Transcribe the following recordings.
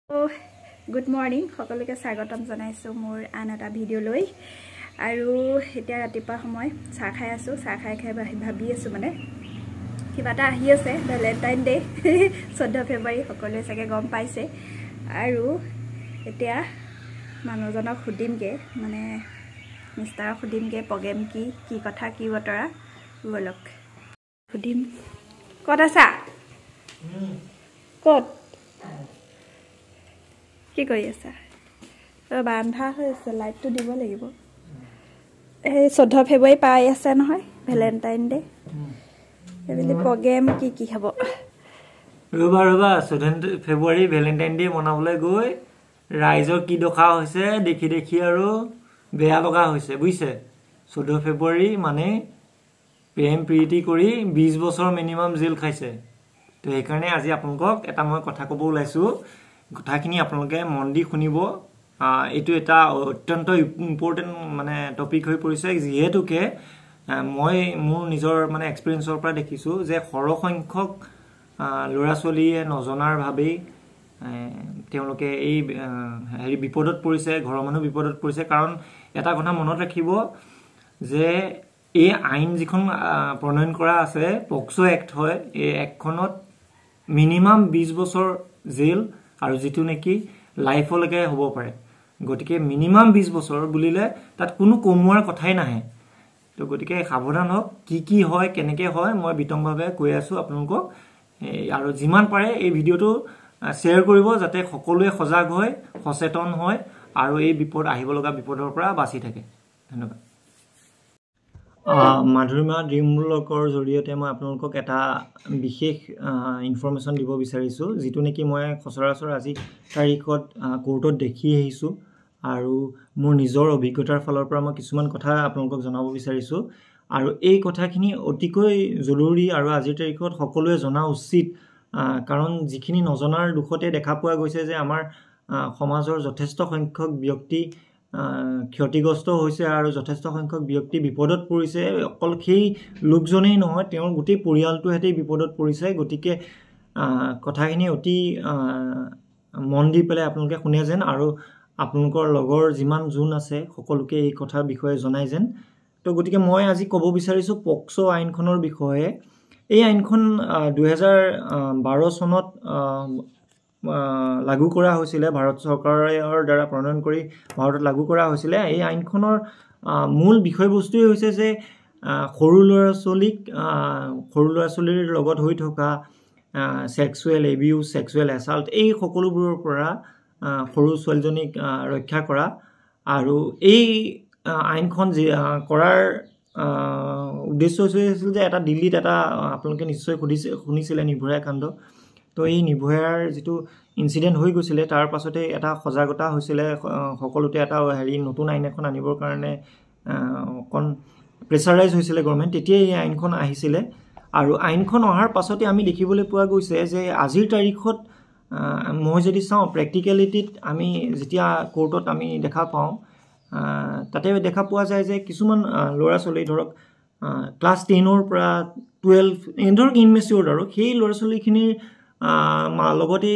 Good morning সকলোকে স্বাগতম জনাইছোঁ মোৰ আন এটা ভিডিঅ'লৈ আৰু এতিয়া ৰাতিপুৱা সময় চাহ খাই আছোঁ চাহ খাই ভাবি আছোঁ মানে কিবা এটা আহি আছে ভেলেণ্টাইন ডে 14 ফেব্ৰুৱাৰী সকলোৱে চাগে গম পাইছে আৰু এতিয়া মানুহজনক সুধিমগে মানে মিষ্টাৰক সুধিমগে প্ৰগ্ৰেম কি কথা কি বতৰা বলক সুধিম ক'ত আছা ক'ত কি কৰি আছা বান্ধা হৈ আছে লাইটটো দিব লাগিব এই 14 ফেব্ৰুৱাৰী পাই আছে নহয় ভেলেণ্টাইন ডে এইবুলি প্ৰগ্ৰেম কি হ'ব ৰবা 14 ফেব্ৰুৱাৰী ভেলেণ্টাইন ডে মনাবলৈ গৈ ৰাইজৰ কি দখা হৈছে দেখি আৰু বেয়া লগা হৈছে বুজিছে 14 ফেব্ৰুৱাৰী মানে প্ৰেম প্ৰীতি কৰি 20 বছৰ মিনিমাম জেল খাইছে তো সেইকাৰণে আজি আপোনালোকক এটা মই কথা ক'ব ওলাইছো কথাখিনি আপোনালোকে মন দি শুনিব এটো এটা অত্যন্ত ইম্পৰ্টেন্ট মানে টপিক হৈ পৰিছে যিহেতুকে মই মোৰ নিজৰ মানে এক্সপেৰিয়েন্সৰ পৰা দেখিছো যে সৰহ সংখ্যক ল'ৰা ছোৱালীয়ে নজনাৰ ভাবে তেওঁলোকে এই হেৰি বিপদত পৰিছে ঘৰৰ মানুহ বিপদত পৰিছে কাৰণ এটা কথা মনত ৰাখিব যে এই আইন যিখন প্ৰণয়ন কৰা আছে পক্সো এক্ট হয় এই একখনত মিনিমাম 20 বছৰ জেল আৰু যেটো নেকি লাইফলৈকে হ'ব পাৰে গটিকে মিনিমাম 20 বছৰ বুলিলে তাত কোনো কমুৱাৰ কথাই নাহে তো গটিকে সাৱধান হওক কি হয় কেনেকে হয় মই বিতংভাৱে কৈ আছো আপোনালোকক আৰু যিমান পাৰে এই ভিডিওটো শেয়াৰ কৰিব যাতে সকলোৱে সজাগ হয় সচেতন হয় আৰু এই বিপদ আহিব লগা বিপদৰ পৰা বাচি থাকে ধন্যবাদ মাধুৰীমা ড্ৰিমলকৰ জৰিয়তে মই আপোনালোকক এটা বিশেষ ইনফৰমেশন দিব বিচাৰিছো যেটো নেকি মই খসৰাচৰ আজি তাৰিখত কোৰ্টত দেখি আহিছো আৰু মোৰ নিজৰ অভিজ্ঞতাৰ ফলৰ পৰা মই কিছুমান কথা আপোনালোকক জনাব বিচাৰিছো আৰু এই কথাখিনি অতিকৈ জৰুৰী আৰু আজিৰ তাৰিখত সকলোৱে জনা উচিত কাৰণ যিখিনি নজনাৰ দুখতে দেখা পোৱা গৈছে যে আমাৰ সমাজৰ যথেষ্ট সংখ্যক ব্যক্তি ক্ষতিগ্ৰস্ত হৈছে আৰু যথেষ্ট সংখ্যক ব্যক্তি বিপদত পৰিছে অকল সেই লোকজনেই নহয় তেওঁৰ গোটেই পৰিয়ালটো হেতে বিপদত পৰিছে গতিকে কথাখিনি অতি মন দি পেলাই আপোনালোকে শুনে যেন আৰু আপোনালোকৰ লগৰ যিমান জুন আছে সকলোকে এই কথাৰ বিষয়ে জনাই যেন তো গতিকে মই আজি ক'ব বিচাৰিছো পক্সো আইনখনৰ বিষয়ে এই আইনখন 2012 চনত লাগু কৰা হৈছিল ভাৰত চৰকাৰৰ দ্বাৰা প্ৰণয়ন কৰি ভাৰতত লাগু কৰা হৈছিল এই আইনখনৰ মূল বিষয়বস্তুই হৈছে যে সৰু ল'ৰা ছোৱালীৰ লগত হৈ থকা সেক্সুৱেল এবিউজ সেক্সুৱেল এছাল্ট এই সকলোবোৰৰ পৰা সৰু ছোৱালীজনীক ৰক্ষা কৰা আৰু এই আইনখন কৰাৰ উদ্দেশ্য হৈছিল যে এটা দিল্লীত এটা আপোনালোকে নিশ্চয় শুনিছিলে নিভয়া কাণ্ড তো এই নিভয়াৰ যেটো ইনসিডেন্ট হৈ গৈছিল তাৰ পাছতে এটা সজাগতা হৈছিল সকলোতে এটা হেৰি নতুন আইন এখন আনিবৰ কাৰণে কোন প্ৰেছাৰাইজ হৈছিল গভৰ্ণমেণ্ট তেতিয়া এই আইনখন আহিছিল আৰু আইনখন অহাৰ পাছতে আমি দেখিবলৈ পোৱা গৈছে যে আজিৰ তাৰিখত মই যদি চাওঁ প্ৰেক্টিকেলিটিত আমি যেতিয়া কোৰ্টত আমি দেখা পাওঁ তাতে দেখা পোৱা যায় যে কিছুমান ল'ৰা ছোৱালী ধৰক ক্লাছ 10 ৰ পৰা 12 এন্ডৰ ইনমেচিউৰ আৰু সেই ল'ৰা ছোৱালীখিনিৰ লগতে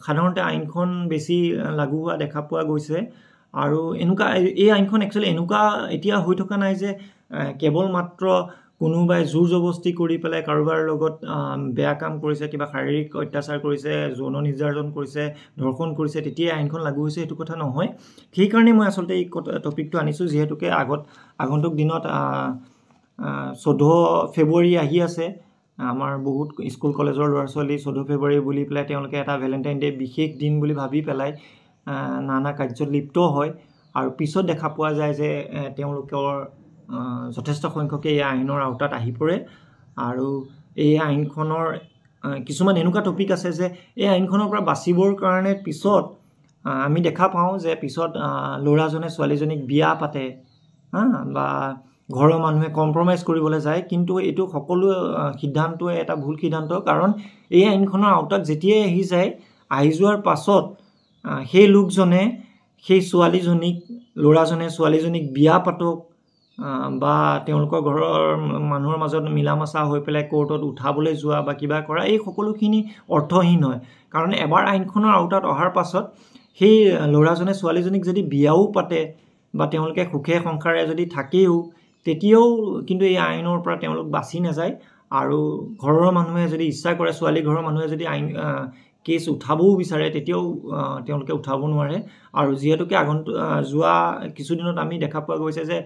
সাধাৰণতে আইনখন বেছি লাগু হোৱা দেখা পোৱা গৈছে আৰু এনেকুৱা এই আইনখন একচুৱেলি এনেকুৱা এতিয়া হৈ থকা নাই যে কেৱল মাত্ৰ কোনোবাই জোৰ জবস্তি কৰি পেলাই কাৰোবাৰ লগত বেয়া কাম কৰিছে কিবা শাৰীৰিক অত্যাচাৰ কৰিছে যৌন নিৰ্যাতন কৰিছে ধৰ্ষণ কৰিছে তেতিয়া আইনখন লাগু হৈছে এটো কথা নহয় সেই কাৰণে মই আসলতে এই টপিকটো আনিছো যেহেতুকে আগন্তুক দিনত 14 ফেব্ৰুৱাৰী আহি আছে আমাৰ বহুত স্কুল কলেজৰ ল'ৰা ছোৱালী 14 ফেব্ৰুৱাৰী বুলি পেলাই তেওঁলোকে এটা ভেলেণ্টাইন ডে বিশেষ দিন বুলি ভাবি পেলাই নানা কাৰ্যত লিপ্ত হয় আৰু পিছত দেখা পোৱা যায় যে তেওঁলোকৰ যথেষ্ট সংখ্যক এই আইনৰ আওতাত আহি পৰে আৰু এই আইনখনৰ কিছুমান এনেকুৱা টপিক আছে যে এই আইনখনৰ পৰা বাচিবৰ কাৰণে পিছত আমি দেখা পাওঁ যে পিছত ল'ৰাজনে ছোৱালীজনীক বিয়া পাতে বা ঘৰৰ মানুহে কম্প্ৰমাইজ কৰিবলৈ যায় কিন্তু এটো সকলো সিদ্ধান্তই এটা ভুল সিদ্ধান্ত কাৰণ এই আইনখনৰ আওতাত যেতিয়াই আহি যোৱাৰ পাছত সেই লোকজনে সেই ছোৱালীজনীক ল'ৰাজনে ছোৱালীজনীক বিয়া পাতক বা তেওঁলোকৰ ঘৰৰ মানুহৰ মাজত মিলামাচা হৈ পেলাই কোৰ্টত উঠাবলৈ যোৱা বা কিবা কৰা এই সকলোখিনি অৰ্থহীন হয় কাৰণ এবাৰ আইনখনৰ আওতাত অহাৰ পাছত সেই ল'ৰাজনে ছোৱালীজনীক যদি বিয়াও পাতে বা তেওঁলোকে সুখে সংসাৰে যদি থাকেও তেতিয়াও কিন্তু এই আইনৰ পৰা তেওঁলোক বাছি নাযায় আৰু ঘৰৰ মানুহে যদি ইচ্ছা কৰে ছোৱালী ঘৰৰ মানুহে যদি আইন কেছ উঠাবও বিচাৰে তেতিয়াও তেওঁলোকে উঠাব নোৱাৰে আৰু যিহেতুকে যোৱা কিছুদিনত আমি দেখা পোৱা গৈছে যে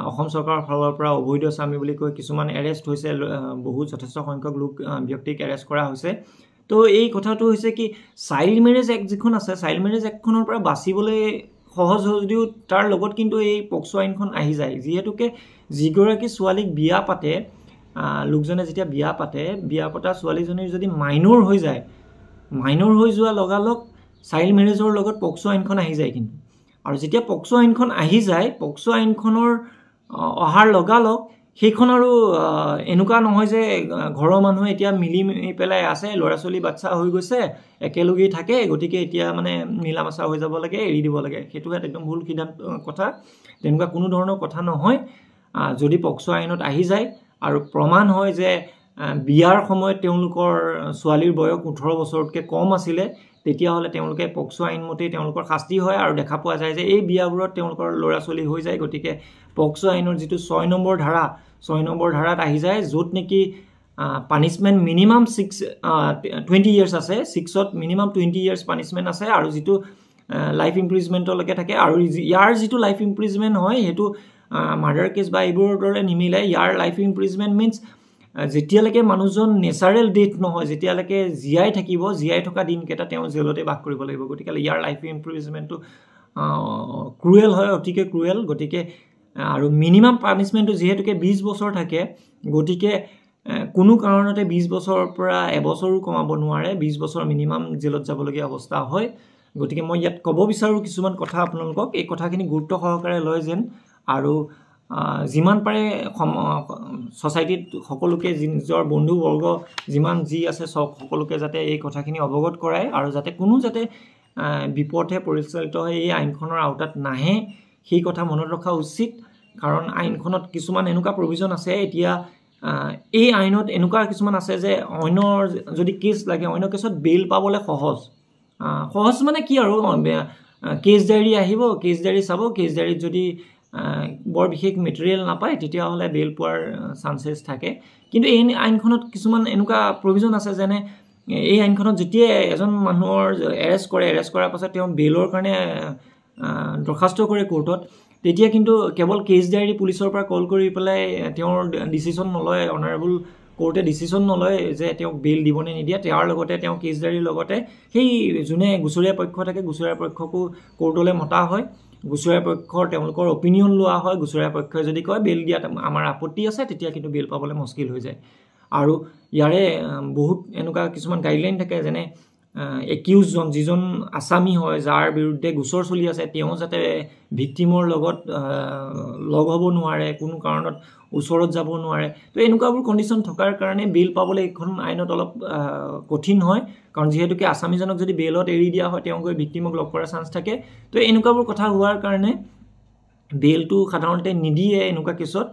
অসম চৰকাৰৰ ফালৰ পৰা অবৈধ স্বামী বুলি কৈ কিছুমান এৰেষ্ট হৈছে বহুত যথেষ্ট সংখ্যক লোক ব্যক্তিক এৰেষ্ট কৰা হৈছে তো এই কথাটো হৈছে কি চাইল্ড মেৰেজ এক্ট যিখন আছে চাইল্ড মেৰেজ এক্টখনৰ পৰা বাচিবলৈ সহজ যদিও তাৰ লগত কিন্তু এই পক্সো আইনখন আহি যায় যিহেতুকে যিগৰাকী ছোৱালীক বিয়া পাতে লোকজনে যেতিয়া বিয়া পতা ছোৱালীজনীৰ যদি মাইনৰ হৈ যায় মাইনৰ হৈ যোৱা লগালগ চাইল্ড মেৰেজৰ লগত পক্সো আইনখন আহি যায় কিন্তু আৰু যেতিয়া পক্সো আইনখন আহি যায় পক্সো আইনখনৰ অহাৰ লগালগ সেইখন আৰু এনেকুৱা নহয় যে ঘৰৰ মানুহে এতিয়া মিলি পেলাই আছে ল'ৰা ছোৱালী বাচ্চা হৈ গৈছে একেলগেই থাকে গতিকে এতিয়া মানে মিলামাচা হৈ যাব লাগে এৰি দিব লাগে সেইটো একদম ভুল সিদ্ধান্ত কথা তেনেকুৱা কোনো ধৰণৰ কথা নহয় যদি পক্সো আইনত আহি যায় আৰু প্ৰমাণ হয় যে বিয়াৰ সময়ত তেওঁলোকৰ ছোৱালীৰ বয়স 18 বছৰতকৈ কম আছিলে তেতিয়াহ'লে তেওঁলোকে পক্সো আইন মতে তেওঁলোকৰ শাস্তি হয় আৰু দেখা পোৱা যায় যে এই বিয়াবোৰত তেওঁলোকৰ ল'ৰা ছোৱালী হৈ যায় গতিকে পক্সো আইনৰ যিটো 6 নম্বৰ ধাৰাত আহি যায় য'ত নেকি পানিশমেণ্ট মিনিমাম 20 ইয়াৰ্ছ আছে 6ত মিনিমাম 20 ইয়াৰ্ছ পানিশমেণ্ট আছে আৰু যিটো লাইফ ইমপ্ৰিজমেণ্টলৈকে থাকে আৰু ইয়াৰ যিটো লাইফ ইমপ্ৰিজমেণ্ট হয় সেইটো মাৰ্ডাৰ কেছ বা এইবোৰৰ দৰে নিমিলে ইয়াৰ লাইফ ইমপ্ৰিজমেণ্ট মিনছ যেতিয়ালৈকে মানুহজন নেচাৰেল ডেথ নহয় যেতিয়ালৈকে জীয়াই থকা দিনকেইটা তেওঁ জেলতে বাস কৰিব লাগিব গতিকে ইয়াৰ লাইফ ইমপ্ৰিজমেণ্টটো ক্ৰুৱেল হয় অতিকে ক্ৰুৱেল গতিকে আৰু মিনিমাম পানিশমেণ্টটো যিহেতুকে 20 বছৰ থাকে গতিকে কোনো কাৰণতে 20 বছৰৰ পৰা এবছৰো কমাব নোৱাৰে 20 বছৰ মিনিমাম জেলত যাবলগীয়া অৱস্থা হয় গতিকে মই ইয়াত ক'ব বিচাৰোঁ কিছুমান কথা আপোনালোকক এই কথাখিনি গুৰুত্ব সহকাৰে লয় যেন আৰু যিমান পাৰে সোসাইটিত সকলোকে নিজৰ বন্ধুবৰ্গ যিমান যি আছে সকলোকে যাতে এই কথাখিনি অৱগত কৰায় আৰু যাতে কোনো যাতে বিপথে পৰিচালিত হৈ এই আইনখনৰ আওতাত নাহে সেই কথা মনত ৰখা উচিত কাৰণ আইনখনত কিছুমান এনেকুৱা প্ৰভিজন আছে এতিয়া এই আইনত এনেকুৱা কিছুমান আছে যে অন্যৰ যদি কেছ লাগে অন্য কেছত বেইল পাবলৈ সহজ মানে কি আৰু কেছ ডায়েৰী আহিব কেছ ডায়েৰী চাব কেছ ডায়েৰীত যদি বৰ বিশেষ মেটেৰিয়েল নাপায় তেতিয়াহ'লে বেইল পোৱাৰ চান্সেছ থাকে কিন্তু এই আইনখনত কিছুমান এনেকুৱা প্ৰভিজন আছে যেনে এই আইনখনত যেতিয়া এজন মানুহৰ এৰেষ্ট কৰাৰ পাছত তেওঁ বেইলৰ কাৰণে দৰখাস্ত কৰে কোৰ্টত তেতিয়া কিন্তু কেৱল কেছ ডায়েৰী পুলিচৰ পৰা কল কৰি পেলাই তেওঁৰ ডিচিশ্যন নলয় অনাৰেবল কোৰ্টে ডিচিশ্যন নলয় যে তেওঁক বেইল দিবনে নিদিয়ে তেওঁৰ লগতে তেওঁ কেছ ডায়েৰীৰ লগতে সেই যোনে গুচৰীয়া পক্ষ থাকে গুচৰীয়া পক্ষকো কোৰ্টলৈ মতা হয় গুচৰীয়া পক্ষৰ তেওঁলোকৰ অপিনিয়ন লোৱা হয় গুচৰীয়া পক্ষই যদি কয় বেইল দিয়াত আমাৰ আপত্তি আছে তেতিয়া কিন্তু বেইল পাবলৈ মুস্কিল হৈ যায় আৰু ইয়াৰে বহুত এনেকুৱা কিছুমান গাইডলাইন থাকে যেনে একিউজজন যিজন আসামী হয় যাৰ বিৰুদ্ধে গোচৰ চলি আছে তেওঁ যাতে ভিক্টিমৰ লগত লগ হ'ব নোৱাৰে কোনো কাৰণত ওচৰত যাব নোৱাৰে তো এনেকুৱাবোৰ কণ্ডিশ্যন থকাৰ কাৰণে বেইল পাবলৈ এইখন আইনত অলপ কঠিন হয় কাৰণ যিহেতুকে আসামীজনক যদি বেইলত এৰি দিয়া হয় তেওঁ গৈ ভিক্টিমক লগ কৰাৰ চান্স থাকে তো এনেকুৱাবোৰ কথা হোৱাৰ কাৰণে বেইলটো সাধাৰণতে নিদিয়ে এনেকুৱা কেছত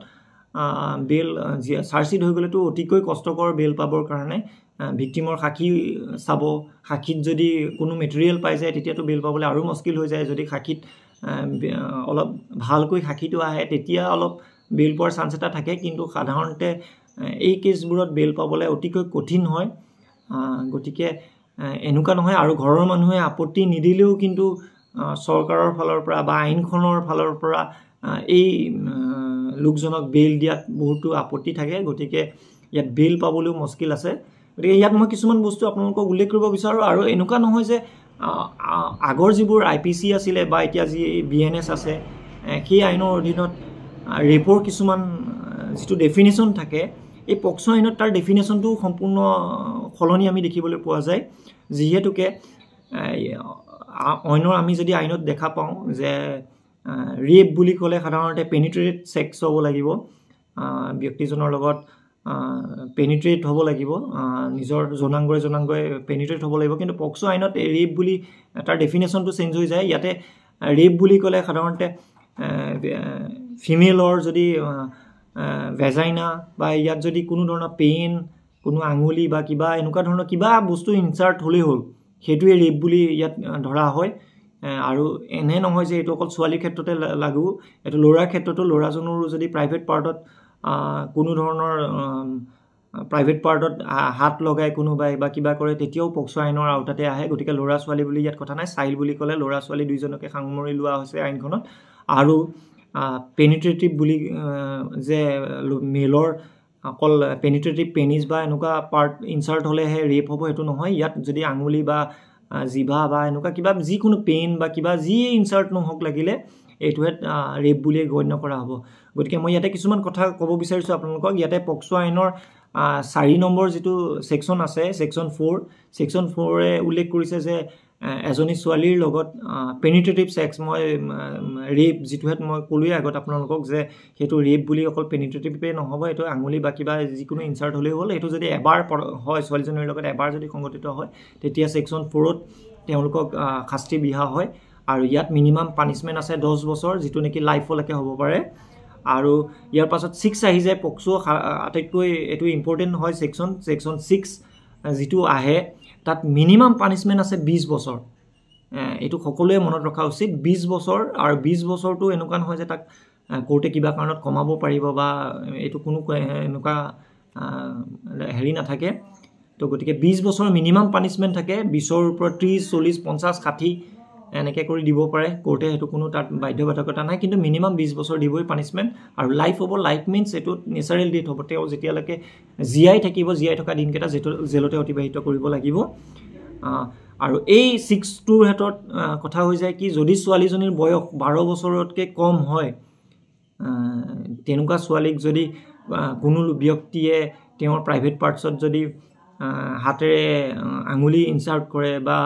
বেইল চাৰ্জশ্বিট হৈ গ'লেতো অতিকৈ কষ্টকৰ বেইল পাবৰ কাৰণে ভিক্টিমৰ সাক্ষী চাব সাক্ষীত যদি কোনো মেটেৰিয়েল পাই যায় তেতিয়াতো বেইল পাবলৈ আৰু মুস্কিল হৈ যায় যদি সাক্ষীত অলপ ভালকৈ সাক্ষীটো আহে তেতিয়া অলপ বেইল পোৱাৰ চান্স এটা থাকে কিন্তু সাধাৰণতে এই কেছবোৰত বেইল পাবলৈ অতিকৈ কঠিন হয় গতিকে এনেকুৱা নহয় আৰু ঘৰৰ মানুহে আপত্তি নিদিলেও কিন্তু চৰকাৰৰ ফালৰ পৰা বা আইনখনৰ ফালৰ পৰা এই লোকজনক বেইল দিয়াত বহুতো আপত্তি থাকে গতিকে ইয়াত বেইল পাবলৈও মুস্কিল আছে গতিকে ইয়াত মই কিছুমান বস্তু আপোনালোকক উল্লেখ কৰিব বিচাৰোঁ আৰু এনেকুৱা নহয় যে আগৰ যিবোৰ IPC আছিলে বা এতিয়া যি BNS আছে সেই আইনৰ অধীনত ৰেপৰ কিছুমান যিটো ডেফিনেশ্যন থাকে এই পক্সো আইনত তাৰ ডেফিনেশ্যনটো সম্পূৰ্ণ সলনি আমি দেখিবলৈ পোৱা যায় যিহেতুকে অন্যৰ আমি যদি আইনত দেখা পাওঁ যে ৰেপ বুলি ক'লে সাধাৰণতে পেনিট্ৰেট ছেক্স হ'ব লাগিব ব্যক্তিজনৰ লগত পেনিট্ৰেট হ'ব লাগিব নিজৰ জনাংগই পেনিট্ৰেট হ'ব লাগিব কিন্তু পক্সো আইনত ৰেপ বুলি তাৰ ডেফিনেশ্যনটো চেঞ্জ হৈ যায় ইয়াতে ৰেপ বুলি ক'লে সাধাৰণতে ফিমেলৰ যদি ভেজাইনা বা ইয়াত যদি কোনো ধৰণৰ পেইন কোনো আঙুলি বা কিবা এনেকুৱা ধৰণৰ কিবা বস্তু ইনচাৰ্ট হ'লেই হ'ল সেইটোৱে ৰেপ বুলি ইয়াত ধৰা হয় আৰু এনে নহয় যে এইটো অকল ছোৱালীৰ ক্ষেত্ৰতে লাগু এইটো ল'ৰাৰ ক্ষেত্ৰতো ল'ৰাজনৰো যদি প্ৰাইভেট পাৰ্টত কোনো ধৰণৰ প্ৰাইভেট পাৰ্টত হাত লগাই কোনোবাই বা কিবা কৰে তেতিয়াও পক্সো আইনৰ আওতাতে আহে গতিকে ল'ৰা ছোৱালী বুলি ইয়াত কথা নাই চাইল্ড বুলি ক'লে ল'ৰা ছোৱালী দুইজনকে সামৰি লোৱা হৈছে আইনখনত আৰু পেনিট্ৰেটিভ বুলি যে মেলৰ অকল পেনিট্ৰেটিভ পেনিছ বা এনেকুৱা পাৰ্ট ইনচাৰ্ট হ'লেহে ৰেপ হ'ব সেইটো নহয় ইয়াত যদি আঙুলি বা জিভা বা এনেকুৱা কিবা যিকোনো পেইন বা কিবা যিয়ে ইনচাৰ্ট নহওক লাগিলে এইটোহে ৰেপ বুলিয়ে গণ্য কৰা হ'ব গতিকে মই ইয়াতে কিছুমান কথা ক'ব বিচাৰিছোঁ আপোনালোকক ইয়াতে পক্সো আইনৰ 4 নম্বৰ যিটো ছেকশ্যন আছে ছেকশ্যন 4 উল্লেখ কৰিছে যে এজনী ছোৱালীৰ লগত পেনিট্ৰেটিভ ছেক্স মই ৰেপ যিটোহে মই ক'লোৱে আগত আপোনালোকক যে সেইটো ৰেপ বুলি অকল পেনিট্ৰেটিভে নহ'ব এইটো আঙুলি বা কিবা যিকোনো ইনচাৰ্ট হ'লেই হ'ল এইটো যদি এবাৰ হয় ছোৱালীজনীৰ লগত এবাৰ যদি সংঘটিত হয় তেতিয়া ছেকশ্যন 4ত তেওঁলোকক শাস্তি বিহা হয় আৰু ইয়াত মিনিমাম পানিছমেণ্ট আছে 10 বছৰ যিটো নেকি লাইফলৈকে হ'ব পাৰে আৰু ইয়াৰ পাছত 6 আহি যায় পক্সো আটাইতকৈ এইটো ইম্পৰ্টেণ্ট হয় ছেকশ্যন 6 যিটো আহে তাত মিনিমাম পানিছমেণ্ট আছে 20 বছৰ এইটো সকলোৱে মনত ৰখা উচিত 20 বছৰ আৰু 20 বছৰটো এনেকুৱা নহয় যে তাক কোৰ্টে কিবা কাৰণত কমাব পাৰিব বা এইটো কোনো এনেকুৱা হেৰি নাথাকে তো গতিকে 20 বছৰ মিনিমাম পানিছমেণ্ট থাকে 20ৰ ওপৰত 30 40 50 60 এনেকৈ কৰি দিব পাৰে কোৰ্টে সেইটো কোনো তাত বাধ্যবাধকতা নাই কিন্তু মিনিমাম 20 বছৰ দিবই পানিছমেণ্ট আৰু লাইফ হ'ব লাইফ মিনছ এইটো নেচাৰেল ডেথ হ'ব তেওঁ যেতিয়ালৈকে জীয়াই থাকিব জীয়াই থকা দিনকেইটা জেলতে অতিবাহিত কৰিব লাগিব আৰু এই 6টোৰ ক্ষেত্ৰত কথা হৈ যায় কি যদি ছোৱালীজনীৰ বয়স 12 বছৰতকৈ কম হয় তেনেকুৱা ছোৱালীক যদি কোনো ব্যক্তিয়ে তেওঁৰ প্ৰাইভেট পাৰ্টছত যদি হাতেৰে আঙুলি ইনচাৰ্ট কৰে বা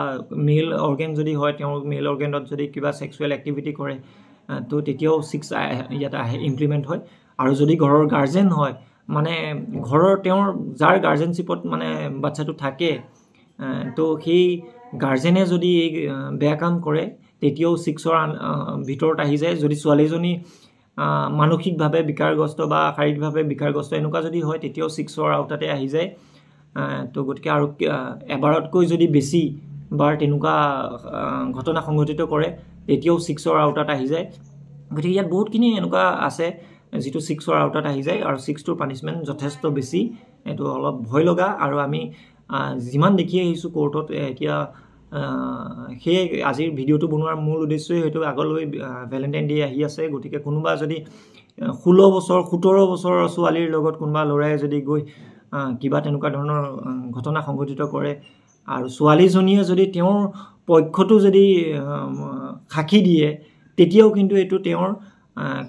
মেল অৰ্গেন যদি হয় তেওঁৰ মেল অৰ্গেনত যদি কিবা সেক্সুৱেল এক্টিভিটি কৰে তো তেতিয়াও 6 ইয়াত আহে ইমপ্লিমেণ্ট হয় আৰু যদি ঘৰৰ গাৰ্জেন হয় মানে ঘৰৰ তেওঁৰ যাৰ গাৰ্জেনশ্বিপত মানে বাচ্চাটো থাকে তো সেই গাৰ্জেনে যদি এই বেয়া কাম কৰে তেতিয়াও 6ৰ ভিতৰত আহি যায় যদি ছোৱালীজনী মানসিকভাৱে বিকাৰগ্ৰস্ত বা শাৰীৰিকভাৱে বিকাৰগ্ৰস্ত এনেকুৱা যদি হয় তেতিয়াও 6ৰ আওতাতে আহি যায় তো গতিকে আৰু এবাৰতকৈ যদি বেছি বাৰ তেনেকুৱা ঘটনা সংঘটিত কৰে তেতিয়াও 6ৰ আওতাত আহি যায় গতিকে ইয়াত বহুতখিনি এনেকুৱা আছে যিটো 6ৰ আওতাত আহি যায় আৰু 6টোৰ পানিছমেণ্ট যথেষ্ট বেছি এইটো অলপ ভয় লগা আৰু আমি যিমান দেখি আহিছোঁ কোৰ্টত এতিয়া সেই আজিৰ ভিডিঅ'টো বনোৱাৰ মূল উদ্দেশ্যই হয়তো আগলৈ ভেলেণ্টাইন ডে আহি আছে গতিকে কোনোবা যদি 16 বছৰ 17 বছৰৰ ছোৱালীৰ লগত কোনোবা ল'ৰাই যদি গৈ কিবা তেনেকুৱা ধৰণৰ ঘটনা সংঘটিত কৰে আৰু ছোৱালীজনীয়ে যদি তেওঁৰ পক্ষটো যদি সাক্ষী দিয়ে তেতিয়াও কিন্তু এইটো তেওঁৰ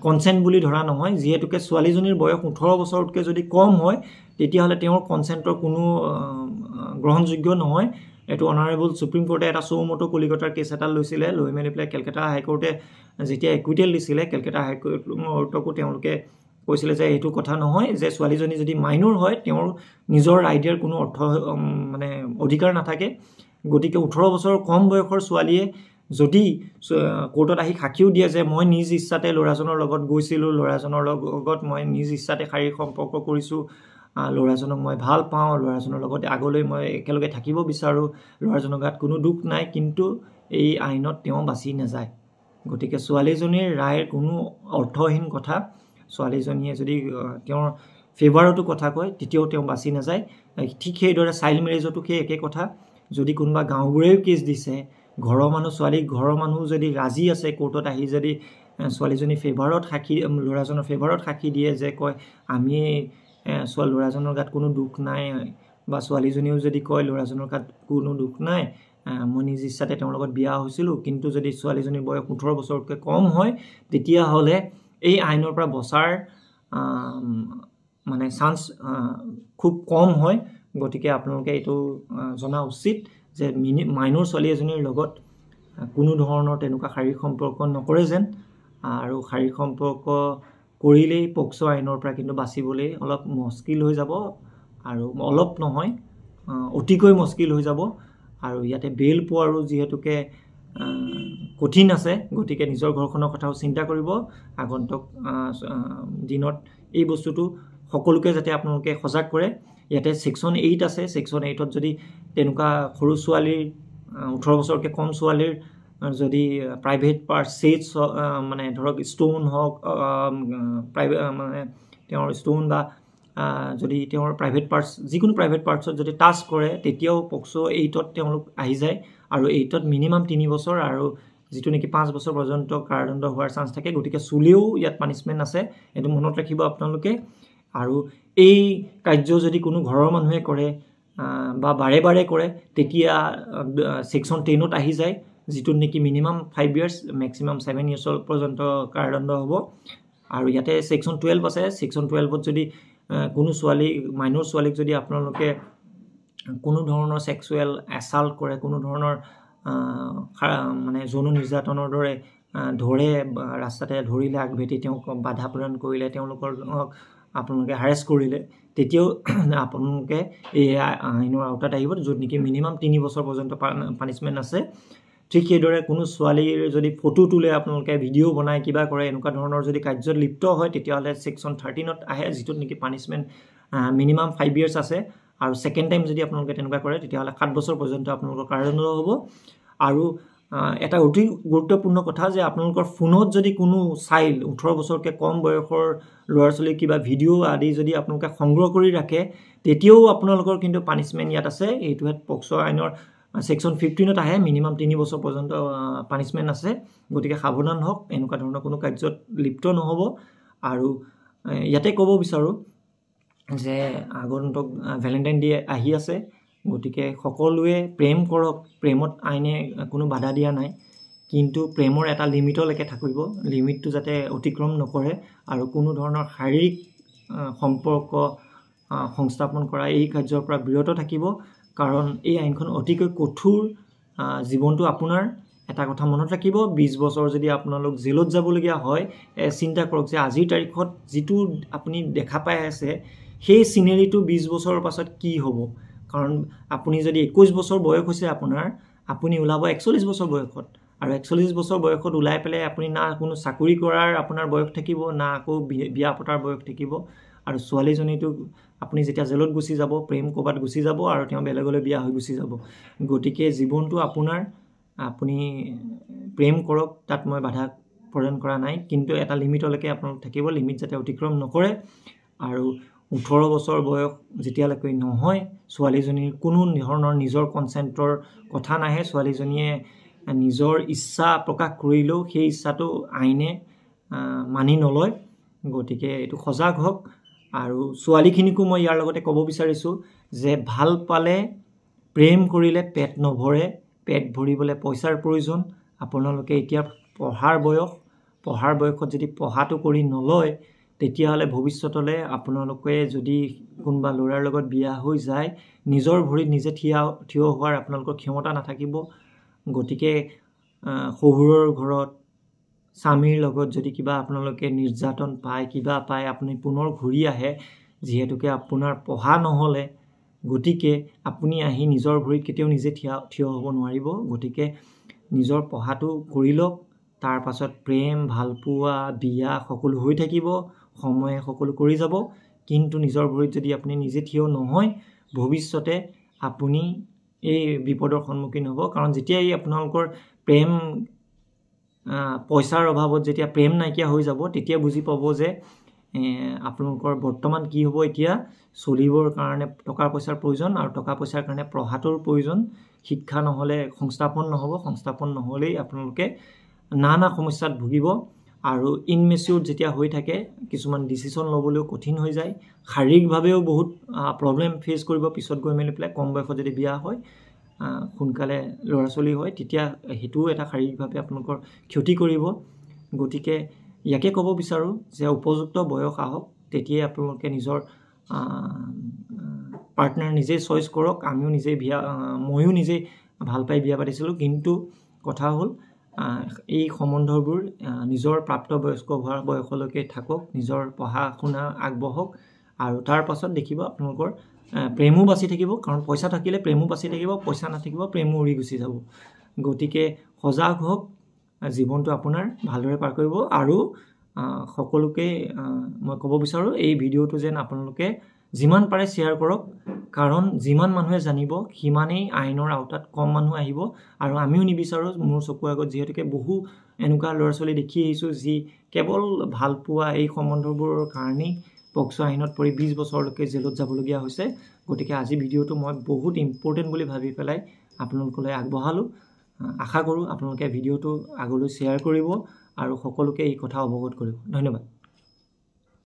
কনসেন্ট বুলি ধৰা নহয় যিহেতুকে ছোৱালীজনীৰ বয়স 18 বছৰতকৈ যদি কম হয় তেতিয়াহ'লে তেওঁৰ কনসেন্টৰ কোনো গ্ৰহণযোগ্য নহয় এইটো অনাৰেবল সুপ্ৰিম কোৰ্টে এটা সৌমতো কলিকতাৰ কেছ এটা লৈছিলে লৈ মেলি পেলাই কেলকাতা হাইকোৰ্টে যেতিয়া একুইটেল দিছিলে কেলকাতা হাইকোৰ্টকো তেওঁলোকে কৈছিলে যে এইটো কথা নহয় যে ছোৱালীজনী যদি মাইনৰ হয় তেওঁৰ নিজৰ আইডিয়াৰ কোনো অৰ্থ মানে অধিকাৰ নাথাকে গতিকে 18 বছৰ কম বয়সৰ ছোৱালীয়ে যদি কোৰ্টত আহি সাক্ষীও দিয়ে যে মই নিজ ইচ্ছাতে ল'ৰাজনৰ লগত গৈছিলোঁ ল'ৰাজনৰ লগত মই নিজ ইচ্ছাতে শাৰীৰিক সম্পৰ্ক কৰিছোঁ ল'ৰাজনক মই ভাল পাওঁ ল'ৰাজনৰ লগত আগলৈ মই একেলগে থাকিব বিচাৰোঁ ল'ৰাজনৰ গাত কোনো দুখ নাই কিন্তু এই আইনত তেওঁ বাচি নাযায় গতিকে ছোৱালীজনীৰ ৰায়ৰ কোনো অৰ্থহীন কথা ছোৱালীজনীয়ে যদি তেওঁৰ ফেভাৰতো কথা কয় তেতিয়াও তেওঁ বাচি নাযায় ঠিক সেইদৰে চাইল্ড মেৰেজতো সেই একে কথা যদি কোনোবা গাঁওবোৰেও কেছ দিছে ঘৰৰ মানুহ ছোৱালীক ঘৰৰ মানুহ যদি ৰাজি আছে কোৰ্টত আহি যদি ছোৱালীজনী ফেভাৰত সাক্ষী ল'ৰাজনৰ ফেভাৰত সাক্ষী দিয়ে যে কয় আমি ল'ৰাজনৰ গাত কোনো দুখ নাই বা ছোৱালীজনীও যদি কয় ল'ৰাজনৰ গাত কোনো দুখ নাই মই নিজ ইচ্ছাতে তেওঁৰ লগত বিয়া হৈছিলোঁ কিন্তু যদি ছোৱালীজনীৰ বয়স 18 বছৰতকৈ কম হয় তেতিয়াহ'লে এই আইনৰ পৰা বচাৰ মানে চান্স খুব কম হয় গতিকে আপোনালোকে এইটো জনা উচিত যে মাইনৰ ছোৱালী এজনীৰ লগত কোনো ধৰণৰ তেনেকুৱা শাৰীৰিক সম্পৰ্ক নকৰে যেন আৰু শাৰীৰিক সম্পৰ্ক কৰিলেই পক্সো আইনৰ পৰা কিন্তু বাচিবলৈ অলপ মুস্কিল হৈ যাব আৰু অলপ নহয় অতিকৈ মুস্কিল হৈ যাব আৰু ইয়াতে বেল পোৱাৰো যিহেতুকে কঠিন আছে গতিকে নিজৰ ঘৰখনৰ কথাও চিন্তা কৰিব আগন্তুক দিনত এই বস্তুটো সকলোকে যাতে আপোনালোকে সজাগ কৰে ইয়াতে সেকশন 8 আছে সেকশন 8ত যদি তেনেকুৱা সৰু ছোৱালীৰ 18 বছৰকে কম ছোৱালীৰ যদি প্ৰাইভেট পাৰ্চেজ মানে ধৰক ষ্টোন হওক প্ৰাইভেট মানে তেওঁৰ ষ্টোন বা যদি তেওঁৰ প্ৰাইভেট পাৰ্টছ যিকোনো প্ৰাইভেট পাৰ্টছত যদি টাচ কৰে তেতিয়াও পক্সো 8ত তেওঁলোক আহি যায় আৰু 8ত মিনিমাম 3 বছৰ আৰু যেটো নেকি 5 বছৰ পৰ্যন্ত কাৰাদণ্ড হোৱাৰ চান্স থাকে গতিকে চুলিও ইয়াত পানিশমেন্ট আছে এটো মনত ৰাখিব আপোনালোকে আৰু এই কাৰ্য যদি কোনো ঘৰৰ মানুহে কৰে বা বাৰে বাৰে কৰে তেতিয়া সেকশন 10ত আহি যায় যেটো নেকি মিনিমাম 5 ইয়াৰ্স ম্যাক্সিমাম 7 ইয়াৰ্স পৰ্যন্ত কাৰাদণ্ড হ'ব আৰু ইয়াতে সেকশন 12 আছে সেকশন 12ত যদি কোনো ছোৱালী মাইনৰ ছোৱালীক যদি আপোনালোকে কোনো ধৰণৰ সেক্সুৱেল এসাল্ট কৰে কোনো ধৰণৰ মানে যৌন নিৰ্যাতনৰ দৰে ধৰে ৰাস্তাতে ধৰিলে আগভেটি তেওঁক বাধা প্ৰদান কৰিলে তেওঁলোকৰ আপোনালোকে হাৰেস কৰিলে তেতিয়াও আপোনালোকে এই আইনৰ আওতাত আহিব য'ত নেকি মিনিমাম 3 বছৰ পৰ্যন্ত পানিশমেন্ট আছে ঠিক সেইদৰে কোনো ছোৱালীৰ যদি ফটো তুলে আপোনালোকে ভিডিও বনাই কিবা কৰে এনেকুৱা ধৰণৰ যদি কাৰ্যত লিপ্ত হয় তেতিয়াহলে সেকশন 13ত আহে যেটোত নেকি পানিশমেন্ট মিনিমাম 5 ইয়াৰ্স আছে আৰু সেকেন্ড টাইম যদি আপোনালোকে তেনেকুৱা কৰে তেতিয়াহলে 7 বছৰ পৰ্যন্ত আপোনালোকৰ কাৰাদণ্ড হ'ব আৰু এটা অতি গুৰুত্বপূৰ্ণ কথা যে আপোনালোকৰ ফোনত যদি কোনো চাইল্ড 18 বছৰকে কম বয়সৰ ল'ৰা ছোৱালী কিবা ভিডিও আদি যদি আপোনালোকে সংগ্ৰহ কৰি ৰাখে তেতিয়াও আপোনালোকৰ কিন্তু পানিশমেন্ট ইয়াত আছে এইটো পক্সো আইনৰ সেকশন 15ত আহে মিনিমাম 3 বছৰ পৰ্যন্ত পানিশমেন্ট আছে গতিকে সাৱধান হওক এনেকুৱা ধৰণৰ কোনো কাৰ্যত লিপ্ত নহব আৰু ইয়াতে ক'ব বিচাৰো যে আগন্তুক ভ্যালেন্টাইন ডে আহি আছে গতিকে সকলোৱে প্ৰেম কৰক প্ৰেমত আইনে কোনো বাধা দিয়া নাই কিন্তু প্ৰেমৰ এটা লিমিটলৈকে থাকিব লিমিটটো যাতে অতিক্ৰম নকৰে আৰু কোনো ধৰণৰ শাৰীৰিক সম্পৰ্ক সংস্থাপন কৰা এই কাৰ্যৰ পৰা বিৰত থাকিব কাৰণ এই আইনখন অতিকৈ কঠোৰ জীৱনটো আপোনাৰ এটা কথা মনত ৰাখিব 20 বছৰ যদি আপোনালোক জেলত যাবলগীয়া হয় চিন্তা কৰক যে আজিৰ তাৰিখত যেটো আপুনি দেখা পাই আছে সেই সিনাৰিটো 20 বছৰৰ পাছত কি হ'ব কাৰণ আপুনি যদি 21 বছৰ বয়স হৈছে আপোনাৰ আপুনি ওলাব 41 বছৰ বয়সত আৰু 41 বছৰ বয়সত ওলাই পেলে আপুনি না কোনো চাকৰি কৰাৰ আপোনাৰ বয়স থাকিব না আকৌ বিয়া পতাৰ বয়স থাকিব আৰু ছোৱালীজনীটো আপুনি যেতিয়া জেলত গুছি যাব প্ৰেম কোবাত গুছি যাব আৰু তেওঁ বেলেগলৈ বিয়া হৈ গুছি যাব গতিকে জীৱনটো আপোনাৰ আপুনি প্ৰেম কৰক তাত মই বাধা প্ৰদান কৰা নাই কিন্তু এটা লিমিটলৈকে আপোনালোক থাকিব লিমিট যাতে অতিক্ৰম নকৰে আৰু 18 বছৰ বয়স যেতিয়ালৈকে নহয় ছোৱালীজনীৰ কোনো ধৰণৰ নিজৰ কনসেন্টৰ কথা নাহে ছোৱালীজনীয়ে নিজৰ ইচ্ছা প্ৰকাশ কৰিলেও সেই ইচ্ছাটো আইনে মানি নলয় গতিকে এটো সজাগ হওক আৰু ছোৱালীখিনিকো মই ইয়াৰ লগতে ক'ব বিচাৰিছো যে ভাল পালে প্ৰেম কৰিলে পেট নভৰে পেট ভৰিবলে পইচাৰ প্ৰয়োজন আপোনালোকে এতিয়া পঢ়াৰ বয়সত যদি পঢ়াটো কৰি নলয় তেতিয়াহলে ভৱিষ্যতলে আপোনালোকে যদি কোনবা ল'ৰাৰ লগত বিয়া হৈ যায় নিজৰ ভৰিত নিজে থিয় হোৱাৰ আপোনালোকৰ ক্ষমতা নাথাকিব গতিকে শহুৰৰ ঘৰত স্বামীৰ লগত যদি কিবা আপোনালোকে নিৰ্যাতন পায় কিবা পায় আপুনি পুনৰ ঘূৰি আহে যিহেতুকে আপোনাৰ পঢ়া নহলে গতিকে আপুনি আহি নিজৰ ভৰিত কেতিয়াও নিজে থিয় হ'ব নোৱাৰিব গতিকে নিজৰ পঢ়াটো কৰি লওক তাৰ পাছত প্ৰেম ভালপোৱা বিয়া সকলো হৈ থাকিব সময়ে সকলো কৰি যাব কিন্তু নিজৰ ভৰিত যদি আপুনি নিজে থিয় নহয় ভৱিষ্যতে আপুনি এই বিপদৰ সন্মুখীন হ'ব কাৰণ যেতিয়া এই আপোনালোকৰ প্ৰেম পইচাৰ অভাৱত যেতিয়া প্ৰেম নাইকিয়া হৈ যাব তেতিয়া বুজি পাব যে আপোনালোকৰ বৰ্তমান কি হ'ব এতিয়া চলিবৰ কাৰণে টকা পইচাৰ প্ৰয়োজন আৰু টকা পইচাৰ কাৰণে পঢ়াটোৰ প্ৰয়োজন শিক্ষা নহলে সংস্থাপন নহব সংস্থাপন নহলেই আপোনালোকে নানা সমস্যাত ভুগিব আৰু ইনমেচিউৰ যেতিয়া হৈ থাকে কিছুমান ডিসিশন লবলৈও কঠিন হৈ যায় শাৰীৰিকভাৱেও বহুত প্ৰবলেম ফেস কৰিব পিছত গৈ মেলি প্লে কম বয়সত যদি বিয়া হয় খুনকালে ল'ৰা ছোৱালী হয় তেতিয়া হেতু এটা শাৰীৰিকভাৱে আপোনালোকৰ ক্ষতি কৰিব গতিকে ইয়াকে ক'ব বিচাৰো যে উপযুক্ত বয়স আহক তেতিয়া আপোনালোকে নিজৰ পাৰ্টনাৰ নিজে চয়েস কৰক আমিও নিজে ময়ো নিজে ভাল পাই বিয়া পাতিছিলো কিন্তু কথা হ'ল এই সম্বন্ধবোৰ নিজৰ প্ৰাপ্তবয়স্ক হোৱাৰ বয়সলৈকে থাকক নিজৰ পঢ়া শুনা আগবঢ়ক আৰু তাৰ পাছত দেখিব আপোনালোকৰ প্ৰেমও বাছি থাকিব কাৰণ পইচা থাকিলে প্ৰেমও বাছি থাকিব পইচা নাথাকিব প্ৰেমও উৰি গুছি যাব গতিকে সজাগ হওক, জীৱনটো আপোনাৰ ভালদৰে পাৰ কৰিব। আৰু সকলোকে মই ক'ব বিচাৰোঁ এই ভিডিঅ'টো যেন আপোনালোকে যিমান পাৰে শ্বেয়াৰ কৰক, কাৰণ যিমান মানুহে জানিব সিমানেই আইনৰ আওতাত কম মানুহ আহিব। আৰু আমিও নিবিচাৰোঁ, মোৰ চকুৰ আগত যিহেতুকে বহু এনেকুৱা ল'ৰা ছোৱালী দেখি আহিছোঁ যি কেৱল ভাল পোৱা এই সম্বন্ধবোৰৰ কাৰণেই পক্সো আইনত পৰি 20 বছৰলৈকে জেলত যাবলগীয়া হৈছে। গতিকে আজি ভিডিঅ'টো মই বহুত ইম্পৰ্টেণ্ট বুলি ভাবি পেলাই আপোনালোকলৈ আগবঢ়ালোঁ। আশা কৰোঁ আপোনালোকে ভিডিঅ'টো আগলৈ শ্বেয়াৰ কৰিব আৰু সকলোকে এই কথা অৱগত কৰিব। ধন্যবাদ।